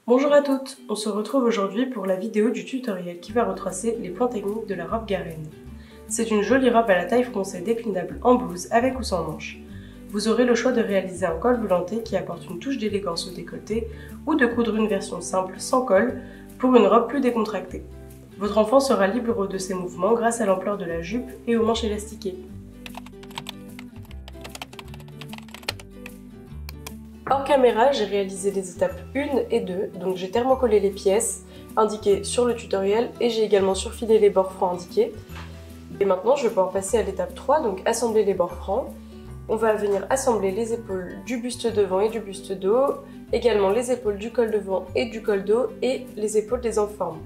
Bonjour à toutes, on se retrouve aujourd'hui pour la vidéo du tutoriel qui va retracer les points techniques de la robe Garenne. C'est une jolie robe à la taille froncée déclinable en blouse avec ou sans manches. Vous aurez le choix de réaliser un col voulanté qui apporte une touche d'élégance au décolleté ou de coudre une version simple sans col pour une robe plus décontractée. Votre enfant sera libre de ses mouvements grâce à l'ampleur de la jupe et aux manches élastiquées. Hors caméra, j'ai réalisé les étapes 1 et 2, donc j'ai thermocollé les pièces indiquées sur le tutoriel et j'ai également surfilé les bords francs indiqués. Et maintenant, je vais pouvoir passer à l'étape 3, donc assembler les bords francs. On va venir assembler les épaules du buste devant et du buste dos, également les épaules du col devant et du col dos et les épaules des enformes.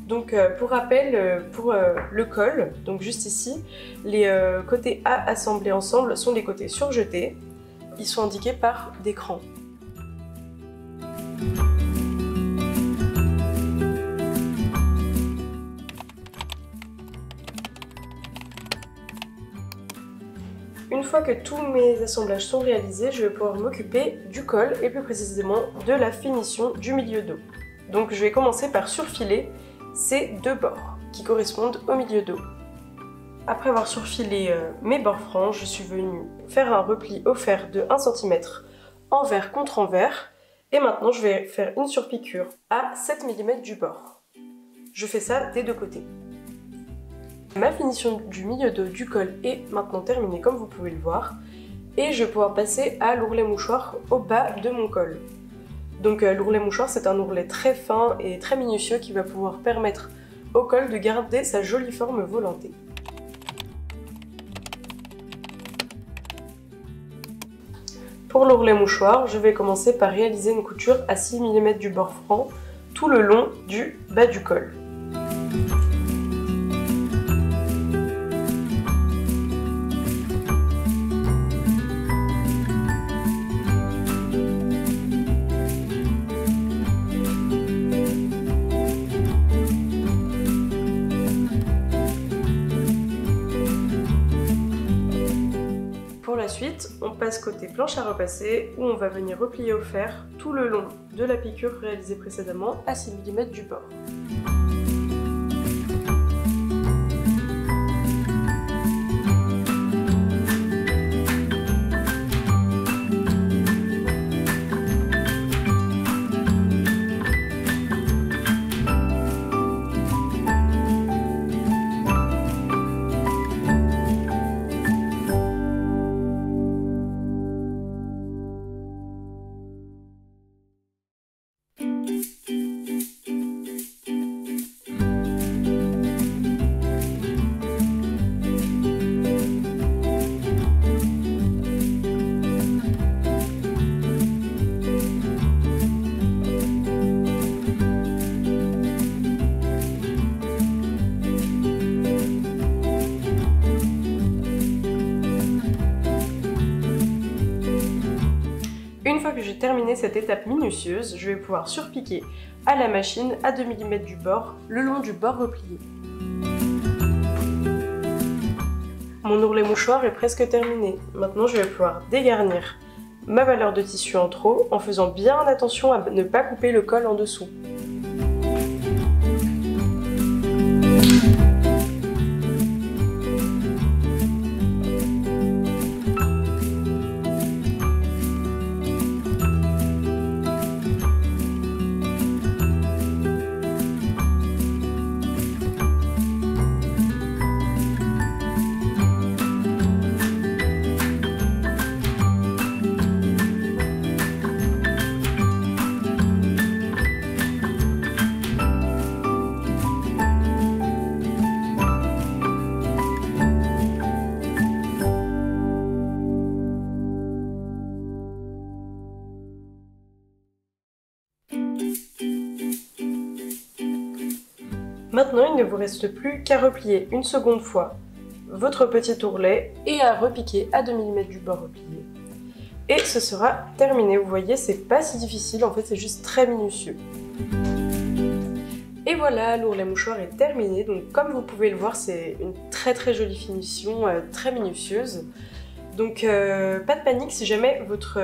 Donc pour rappel, pour le col, donc juste ici, les côtés A assemblés ensemble sont les côtés surjetés. Ils sont indiqués par des crans. Une fois que tous mes assemblages sont réalisés, je vais pouvoir m'occuper du col et plus précisément de la finition du milieu dos. Donc je vais commencer par surfiler ces deux bords qui correspondent au milieu dos. Après avoir surfilé mes bords francs, je suis venue faire un repli au fer de 1 cm envers contre envers. Et maintenant, je vais faire une surpiqûre à 7 mm du bord. Je fais ça des deux côtés. Ma finition du milieu dos du col est maintenant terminée comme vous pouvez le voir. Et je vais pouvoir passer à l'ourlet mouchoir au bas de mon col. Donc l'ourlet mouchoir, c'est un ourlet très fin et très minutieux qui va pouvoir permettre au col de garder sa jolie forme volantée. Pour l'ourlet mouchoir, je vais commencer par réaliser une couture à 6 mm du bord franc tout le long du bas du col. Ensuite, on passe côté planche à repasser où on va venir replier au fer tout le long de la piqûre réalisée précédemment à 6 mm du bord. Une fois que j'ai terminé cette étape minutieuse, je vais pouvoir surpiquer à la machine à 2 mm du bord, le long du bord replié. Mon ourlet mouchoir est presque terminé. Maintenant, je vais pouvoir dégarnir ma valeur de tissu en trop en faisant bien attention à ne pas couper le col en dessous. Maintenant, il ne vous reste plus qu'à replier une seconde fois votre petit ourlet et à repiquer à 2 mm du bord replié. Et ce sera terminé. Vous voyez, c'est pas si difficile, en fait c'est juste très minutieux. Et voilà, l'ourlet mouchoir est terminé. Donc comme vous pouvez le voir, c'est une très jolie finition, très minutieuse. Donc pas de panique si jamais votre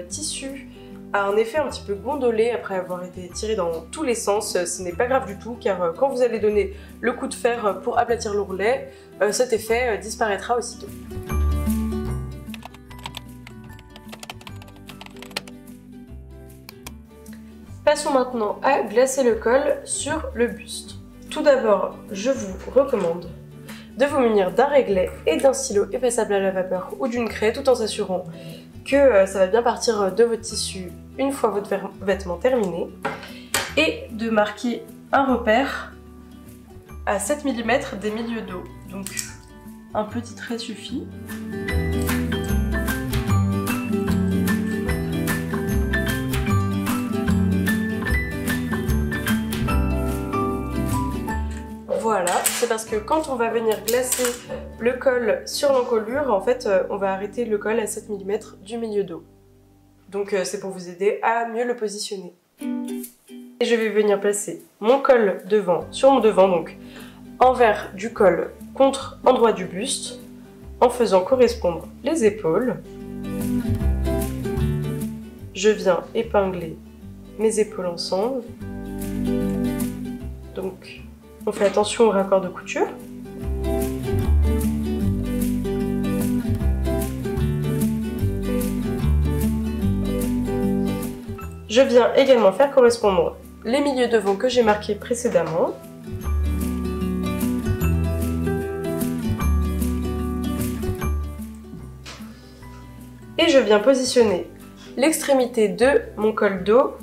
tissu a un effet un petit peu gondolé après avoir été tiré dans tous les sens. Ce n'est pas grave du tout car quand vous allez donner le coup de fer pour aplatir l'ourlet, cet effet disparaîtra aussitôt. Passons maintenant à glacer le col sur le buste. Tout d'abord, je vous recommande de vous munir d'un réglet et d'un stylo effaçable à la vapeur ou d'une craie tout en s'assurant que ça va bien partir de votre tissu une fois votre vêtement terminé et de marquer un repère à 7 mm des milieux dos. Donc un petit trait suffit. Voilà, c'est parce que quand on va venir glacer le col sur l'encolure, en fait, on va arrêter le col à 7 mm du milieu dos. Donc c'est pour vous aider à mieux le positionner. Et je vais venir placer mon col devant, sur mon devant, donc envers du col contre endroit du buste, en faisant correspondre les épaules. Je viens épingler mes épaules ensemble. Donc on fait attention au raccord de couture. Je viens également faire correspondre les milieux devant que j'ai marqués précédemment. Et je viens positionner l'extrémité de mon col dos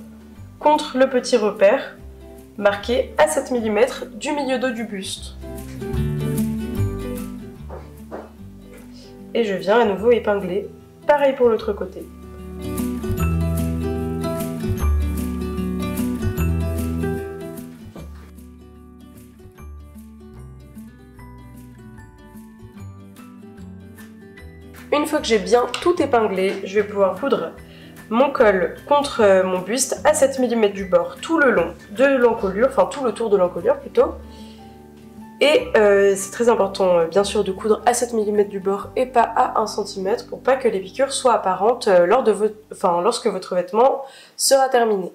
contre le petit repère marqué à 7 mm du milieu dos du buste. Et je viens à nouveau épingler, pareil pour l'autre côté. Une fois que j'ai bien tout épinglé, je vais pouvoir coudre mon col contre mon buste à 7 mm du bord tout le long de l'encolure, enfin tout le tour de l'encolure plutôt. Et c'est très important bien sûr de coudre à 7 mm du bord et pas à 1 cm pour pas que les piqûres soient apparentes lorsque votre vêtement sera terminé.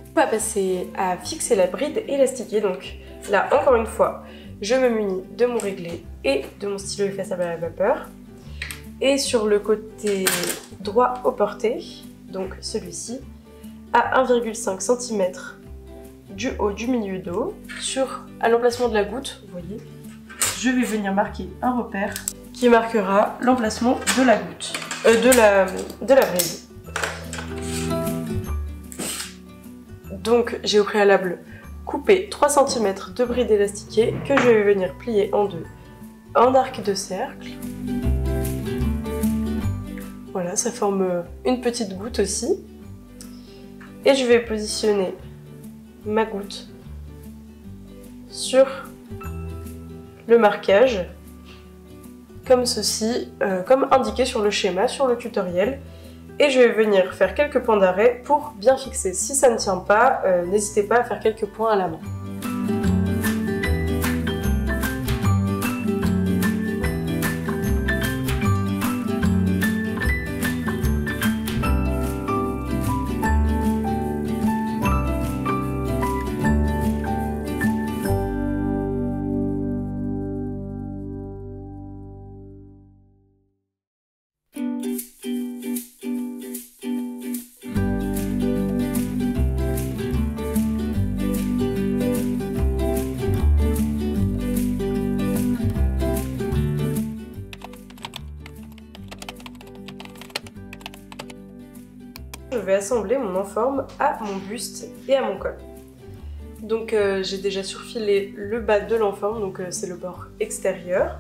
On va passer à fixer la bride élastiquée. Donc là encore une fois, je me munis de mon réglet et de mon stylo effaçable à la vapeur. Et sur le côté droit au porté, donc celui-ci, à 1,5 cm du haut du milieu dos, à l'emplacement de la goutte, vous voyez, je vais venir marquer un repère qui marquera l'emplacement de la goutte, de la bride. Donc j'ai au préalable coupé 3 cm de bride élastiquée que je vais venir plier en deux en arc de cercle. Voilà, ça forme une petite goutte aussi. Et je vais positionner ma goutte sur le marquage, comme ceci, comme indiqué sur le schéma, sur le tutoriel. Et je vais venir faire quelques points d'arrêt pour bien fixer. Si ça ne tient pas, n'hésitez pas à faire quelques points à la main. Je vais assembler mon enforme à mon buste et à mon col. Donc j'ai déjà surfilé le bas de l'enforme, donc c'est le bord extérieur.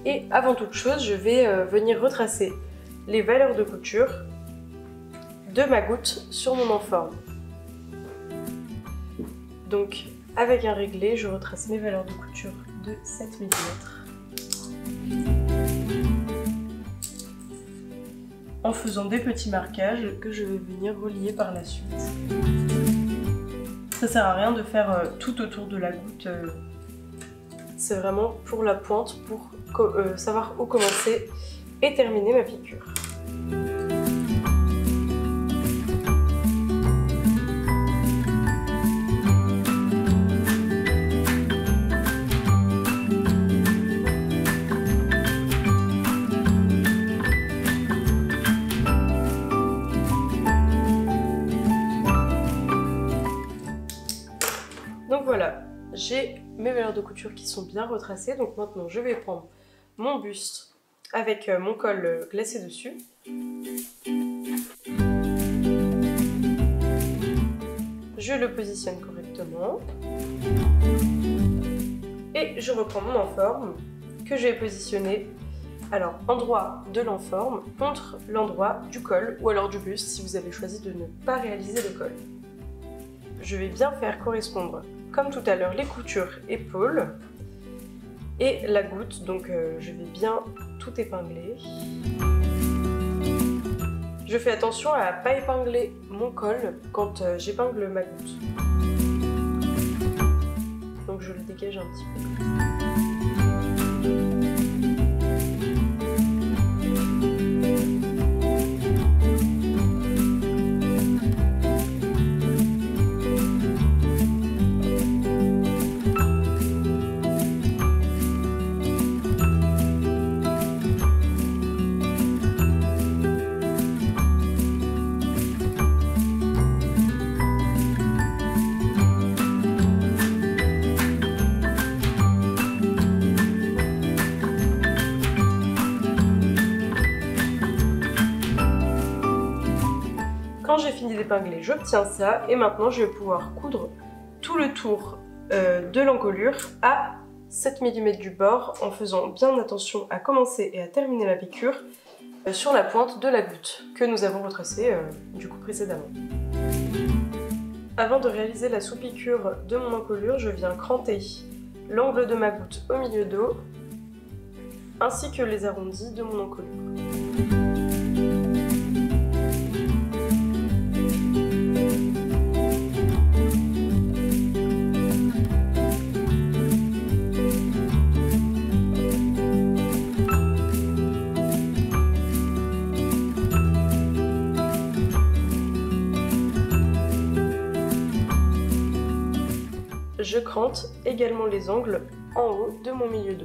Et avant toute chose, je vais venir retracer les valeurs de couture de ma goutte sur mon enforme. Donc avec un réglé, je retrace mes valeurs de couture de 7 mm. En faisant des petits marquages que je vais venir relier par la suite. Ça sert à rien de faire tout autour de la goutte, c'est vraiment pour la pointe, pour savoir où commencer et terminer ma piqûre. Donc voilà, j'ai mes valeurs de couture qui sont bien retracées. Donc maintenant, je vais prendre mon buste avec mon col glacé dessus. Je le positionne correctement. Et je reprends mon enforme que je vais positionner alors endroit de l'enforme contre l'endroit du col ou alors du buste si vous avez choisi de ne pas réaliser le col. Je vais bien faire correspondre, comme tout à l'heure, les coutures épaules et la goutte, donc je vais bien tout épingler. Je fais attention à ne pas épingler mon col quand j'épingle ma goutte. Donc je le dégage un petit peu. Quand j'ai fini d'épingler, j'obtiens ça et maintenant je vais pouvoir coudre tout le tour de l'encolure à 7 mm du bord en faisant bien attention à commencer et à terminer la piqûre sur la pointe de la goutte que nous avons retracée du coup précédemment. Avant de réaliser la sous-piqûre de mon encolure, je viens cranter l'angle de ma goutte au milieu dos ainsi que les arrondis de mon encolure. Je crante également les angles en haut de mon milieu dos.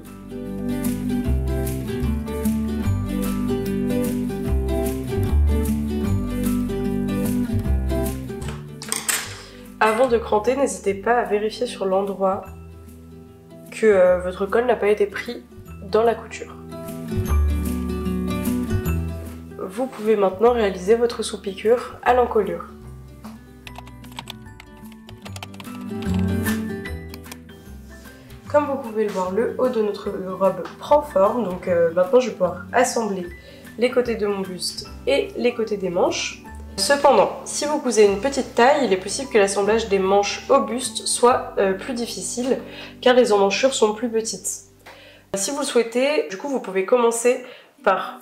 Avant de cranter, n'hésitez pas à vérifier sur l'endroit que votre col n'a pas été pris dans la couture. Vous pouvez maintenant réaliser votre sous-piqûre à l'encolure. Comme vous pouvez le voir, le haut de notre robe prend forme, donc maintenant je vais pouvoir assembler les côtés de mon buste et les côtés des manches. Cependant, si vous cousez une petite taille, il est possible que l'assemblage des manches au buste soit plus difficile car les emmanchures sont plus petites. Si vous le souhaitez, du coup vous pouvez commencer par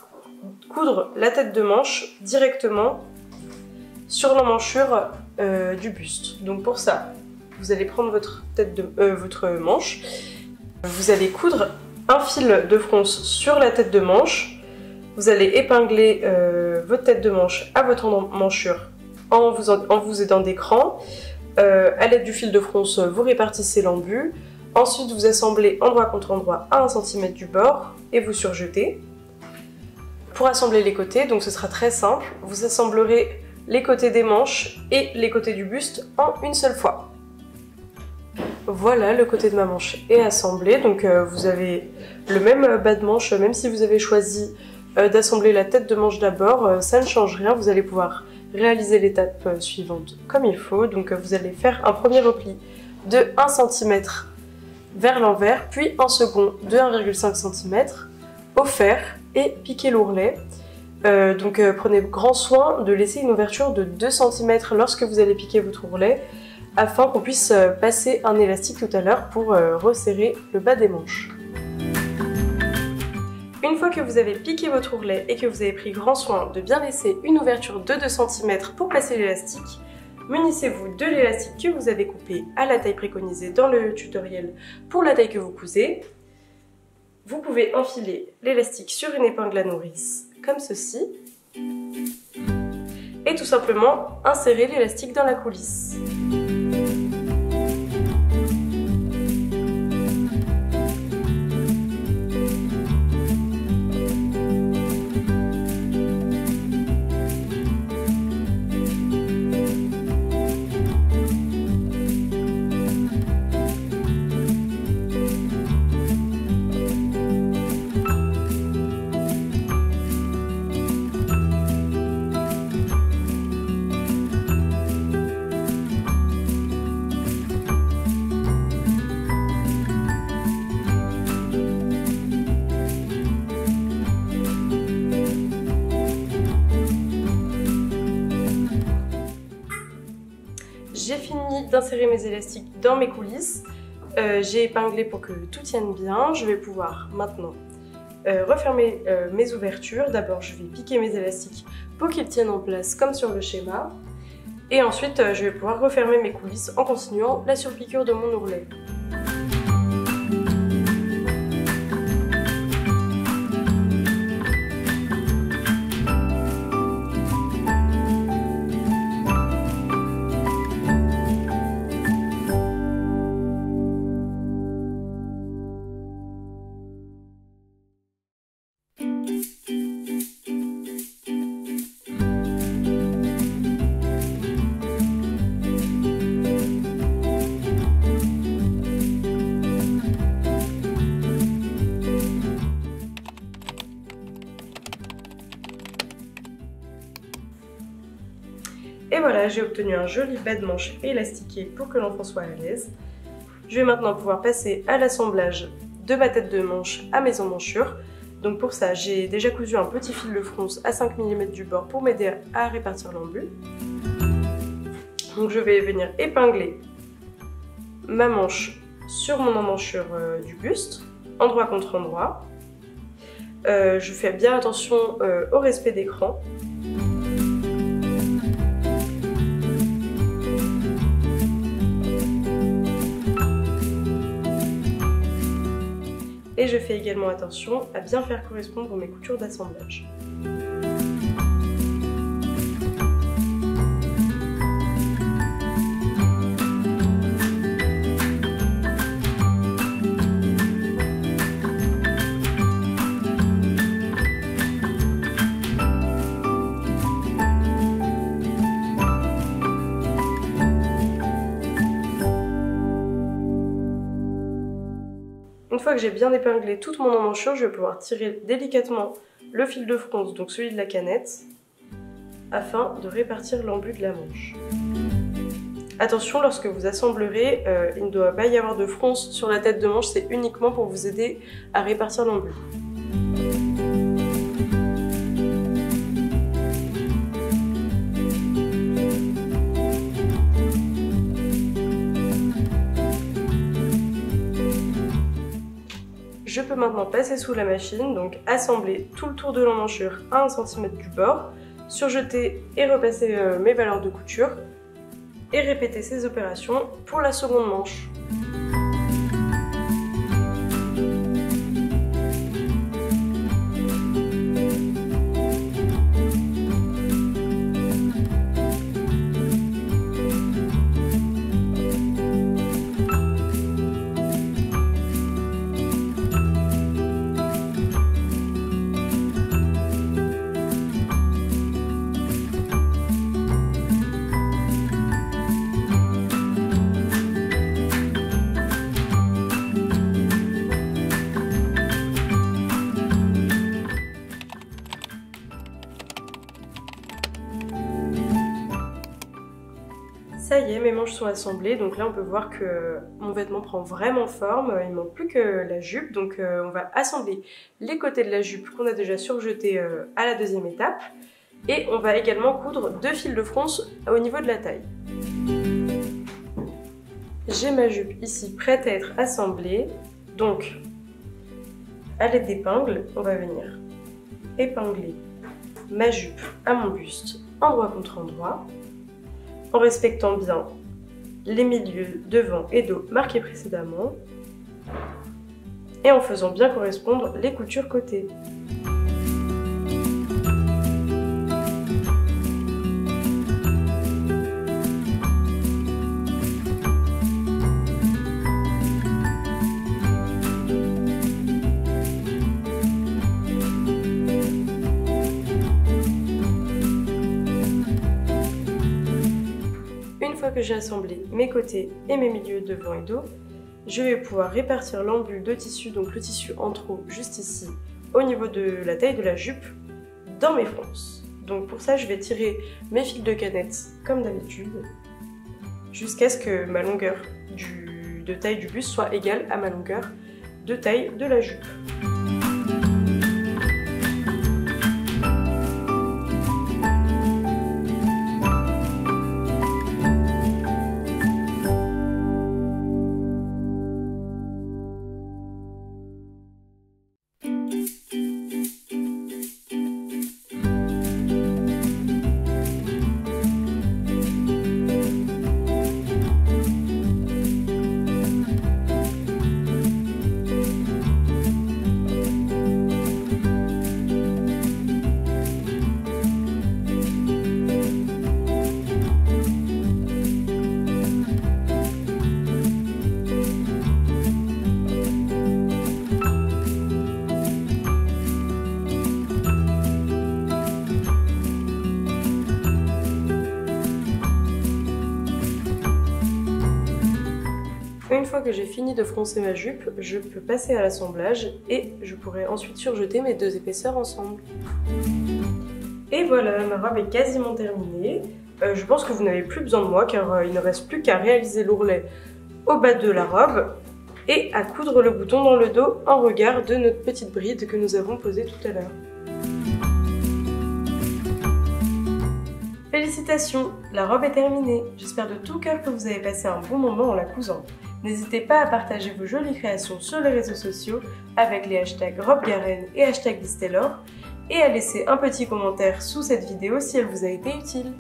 coudre la tête de manche directement sur l'emmanchure du buste. Donc pour ça, vous allez prendre votre manche, vous allez coudre un fil de fronce sur la tête de manche, vous allez épingler votre tête de manche à votre emmanchure en vous aidant des crans. À l'aide du fil de fronce, vous répartissez l'embu. Ensuite, vous assemblez endroit contre endroit à 1 cm du bord et vous surjetez. Pour assembler les côtés, donc ce sera très simple, vous assemblerez les côtés des manches et les côtés du buste en une seule fois. Voilà, le côté de ma manche est assemblé, donc vous avez le même bas de manche, même si vous avez choisi d'assembler la tête de manche d'abord, ça ne change rien, vous allez pouvoir réaliser l'étape suivante comme il faut. Donc vous allez faire un premier repli de 1 cm vers l'envers, puis un second de 1,5 cm au fer et piquer l'ourlet. Prenez grand soin de laisser une ouverture de 2 cm lorsque vous allez piquer votre ourlet, afin qu'on puisse passer un élastique tout à l'heure pour resserrer le bas des manches. Une fois que vous avez piqué votre ourlet et que vous avez pris grand soin de bien laisser une ouverture de 2 cm pour passer l'élastique, munissez-vous de l'élastique que vous avez coupé à la taille préconisée dans le tutoriel pour la taille que vous cousez. Vous pouvez enfiler l'élastique sur une épingle à nourrice, comme ceci, et tout simplement insérer l'élastique dans la coulisse. J'ai fini d'insérer mes élastiques dans mes coulisses. J'ai épinglé pour que tout tienne bien. Je vais pouvoir maintenant refermer mes ouvertures. D'abord, je vais piquer mes élastiques pour qu'ils tiennent en place comme sur le schéma. Et ensuite, je vais pouvoir refermer mes coulisses en continuant la surpiqûre de mon ourlet. Et voilà, j'ai obtenu un joli bas de manche élastiqué pour que l'enfant soit à l'aise. Je vais maintenant pouvoir passer à l'assemblage de ma tête de manche à mes emmanchures. Donc pour ça, j'ai déjà cousu un petit fil de fronce à 5 mm du bord pour m'aider à répartir l'embu. Donc je vais venir épingler ma manche sur mon emmanchure du buste, endroit contre endroit. Je fais bien attention au respect d'écran. Et je fais également attention à bien faire correspondre mes coutures d'assemblage. Une fois que j'ai bien épinglé toute mon emmanchure, je vais pouvoir tirer délicatement le fil de fronce, donc celui de la canette, afin de répartir l'embu de la manche. Attention, lorsque vous assemblerez, il ne doit pas y avoir de fronce sur la tête de manche, c'est uniquement pour vous aider à répartir l'embu. Je peux maintenant passer sous la machine, donc assembler tout le tour de l'emmanchure à 1 cm du bord, surjeter et repasser mes valeurs de couture et répéter ces opérations pour la seconde manche. Ça y est, mes manches sont assemblées, donc là on peut voir que mon vêtement prend vraiment forme, il ne manque plus que la jupe, donc on va assembler les côtés de la jupe qu'on a déjà surjeté à la deuxième étape, et on va également coudre 2 fils de fronce au niveau de la taille. J'ai ma jupe ici prête à être assemblée, donc à l'aide d'épingles, on va venir épingler ma jupe à mon buste, endroit contre endroit, en respectant bien les milieux devant et dos marqués précédemment. et en faisant bien correspondre les coutures côté. Une fois que j'ai assemblé mes côtés et mes milieux devant et dos, je vais pouvoir répartir l'embut de tissu, donc le tissu en trop juste ici, au niveau de la taille de la jupe, dans mes fronces. Donc pour ça, je vais tirer mes fils de canette comme d'habitude, jusqu'à ce que ma longueur de taille du buste soit égale à ma longueur de taille de la jupe. Une fois que j'ai fini de froncer ma jupe, je peux passer à l'assemblage et je pourrai ensuite surjeter mes deux épaisseurs ensemble. Et voilà, ma robe est quasiment terminée. Je pense que vous n'avez plus besoin de moi car il ne reste plus qu'à réaliser l'ourlet au bas de la robe et à coudre le bouton dans le dos en regard de notre petite bride que nous avons posée tout à l'heure. Félicitations, la robe est terminée. J'espère de tout cœur que vous avez passé un bon moment en la cousant. N'hésitez pas à partager vos jolies créations sur les réseaux sociaux avec les hashtags RobeGarenne et #LizTaylor et à laisser un petit commentaire sous cette vidéo si elle vous a été utile.